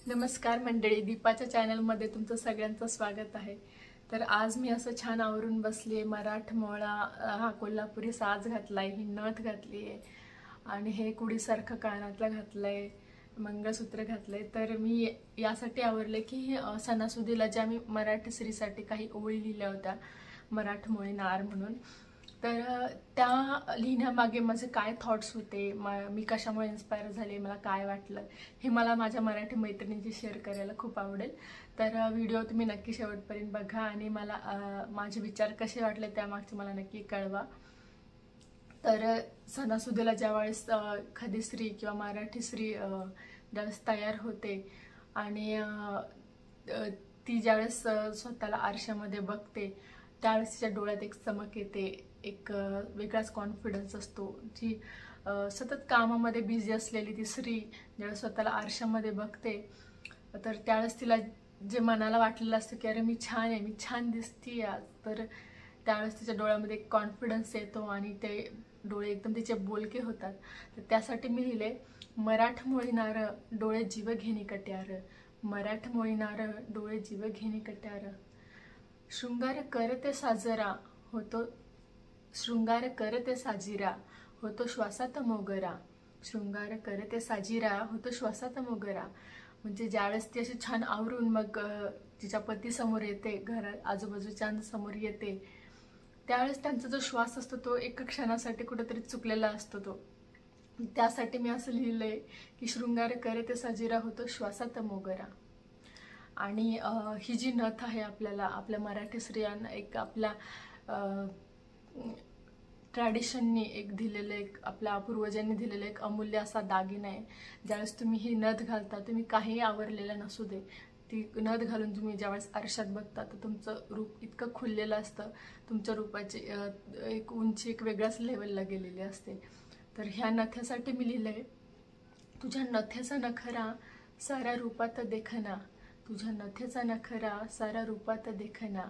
नमस्कार मंडळी, दीपाच्या चॅनलमध्ये तुमचं सगळ्यांचं स्वागत आहे। तर आज मी असं छान आवरून बसली आहे। मराठमोळा हा कोल्हापुरी साज घातलाय, ही नथ घातली आहे आणि हे कुडीसारखं कानातलं घातलंय, मंगळसूत्र घातलंय। तर मी यासाठी आवरले की सणासुदीला ज्या मी मराठी स्त्रीसाठी काही ओळी लिहिल्या होत्या मराठमोळी नार म्हणून, तर त्या लिहिण्यामागे माझे काय थॉट्स होते, मी कशामुळे इन्स्पायर झाले, मला काय वाटलं, हे मला माझ्या मराठी मैत्रिणींशी शेअर करायला खूप आवडेल। तर व्हिडिओ तुम्ही नक्की शेवटपर्यंत बघा आणि मला माझे विचार कसे वाटले त्यामागचे मला नक्की कळवा। तर सणासुदीला ज्यावेळेस एखादी स्त्री किंवा मराठी स्त्री ज्यावेळेस तयार होते आणि ती ज्यावेळेस स्वतःला आरशामध्ये बघते त्यावेळेस तिच्या डोळ्यात एक चमक येते, एक वेगळाच कॉन्फिडन्स असतो। जी सतत कामामध्ये बिझी असलेली ती स्त्री ज्यावेळेस स्वतःला आरशामध्ये बघते तर त्यावेळेस तिला जे मनाला वाटलेलं असतं की अरे मी छान आहे, मी छान दिसते आज, तर त्यावेळेस तिच्या डोळ्यामध्ये एक कॉन्फिडन्स येतो आणि ते डोळे एकदम तिचे बोलके होतात। तर त्यासाठी मी लिहिले, मराठमोळी नार डोळे जीव घेणे कट्यार, मराठमोळी नार डोळे जीव घेणे कट्यार, शृंगार करते साजरा होतो, शृंगार करते साजिरा होतो श्वासात मोगरा, शृंगार करते साजिरा होतो श्वासात मोगरा। म्हणजे ज्यावेळेस ती अशी छान आवरून मग तिच्या पती समोर येते, घरात आजूबाजूच्या समोर येते, त्यावेळेस त्यांचा जो श्वास असतो तो एका क्षणासाठी कुठेतरी चुकलेला असतो। तो त्यासाठी मी असं लिहिलंय की शृंगार करते साजिरा होतो श्वासात मोगरा। आणि ही जी नथ आहे आपल्या मराठी स्त्रियांना एक आपल्या ट्रॅडिशननी एक दिलेलं, एक आपल्या पूर्वजांनी दिलेलं एक अमूल्य असा दागिना आहे। ज्यावेळेस तुम्ही ही नथ घालता, तुम्ही काही आवरलेलं नसू दे, ती नथ घालून तुम्ही ज्यावेळेस आरशात बघता तर तुमचं रूप इतकं खुललेलं असतं, तुमच्या रूपाची एक उंची एक वेगळ्याच लेवलला गेलेली असते। तर ह्या नथ्यासाठी मी लिहिलंय, तुझ्या नथेचा नखरा साऱ्या रूपात देखना, तुझ्या नथेचा नखरा साऱ्या रूपात देखना।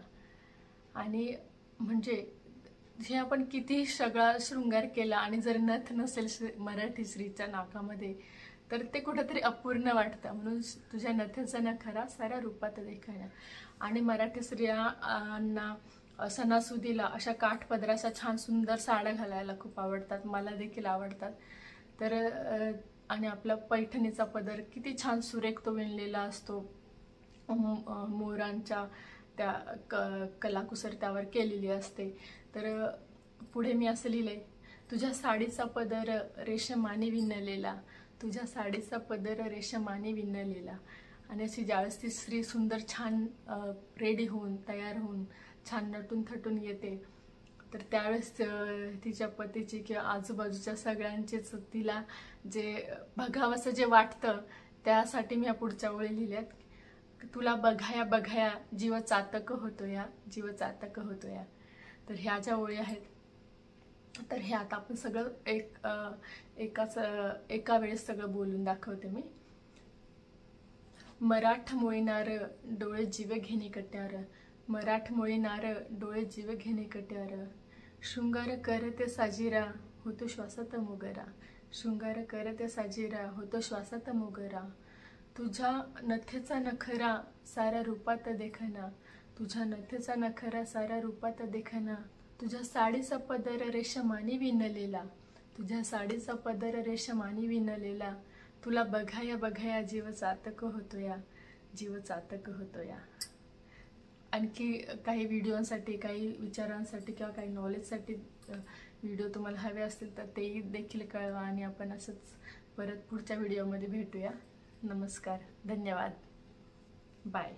आणि म्हणजे जे आपण किती सगळा शृंगार केला आणि जर नथ नसेल मराठी स्त्रीच्या नाकामध्ये तर ते कुठेतरी अपूर्ण वाटतं। म्हणून तुझ्या नथेचा नखरा साऱ्या रूपात देखना। आणि मराठी स्त्रियांना सणासुदीला अशा काठपदराच्या छान सुंदर साड्या घालायला खूप आवडतात, मला देखील आवडतात। तर आणि आपला पैठणीचा पदर किती छान सुरेख तो विणलेला असतो, मोरांच्या त्या कलाकुसर त्यावर केलेली असते। तर पुढे मी असं लिहिलंय, तुझ्या साडीचा पदर रेशमाने विणलेला, तुझ्या साडीचा पदर रेशमाने विणलेला। आणि अशी ज्यावेळेस ती स्त्री सुंदर छान रेडी होऊन तयार होऊन छान नटून थटून येते तर त्यावेळेस तिच्या पतीची किंवा आजूबाजूच्या सगळ्यांचेच तिला जे बघावंसं जे वाटतं त्यासाठी मी या पुढच्या ओळी लिहिल्यात, तुला बघाया बघाया जीव चातक होतो या, जीव चातक होतो या। तर ह्या ज्या ओळी आहेत, तर हे आता आपण सगळं एका वेळेस सगळं बोलून दाखवते मी। मराठमोळी नार डोळे जीव घेणे कट्यार, मराठमोळी नार डोळे जीव घेणे कट्यार, शृंगार करते साजिरा होतो श्वासात मोगरा, शृंगार करते साजिरा होतो श्वासात मोगरा, तुझ्या नथेचा नखरा साऱ्या रूपात देखना, तुझ्या नथेचा नखरा साऱ्या रूपात देखना, तुझ्या साडीचा पदर रेशमाने विणलेला, तुझ्या साडीचा पदर रेशमाने विणलेला, तुला बघाया बघाया जीव चातक होतो या, जीव चातक होतो या। आणखी काही व्हिडिओसाठी, काही विचारांसाठी किंवा काही नॉलेजसाठी व्हिडिओ तुम्हाला हवे असतील तर तेही देखील कळवा आणि आपण असंच परत पुढच्या व्हिडिओमध्ये भेटूया। नमस्कार, धन्यवाद, बाय।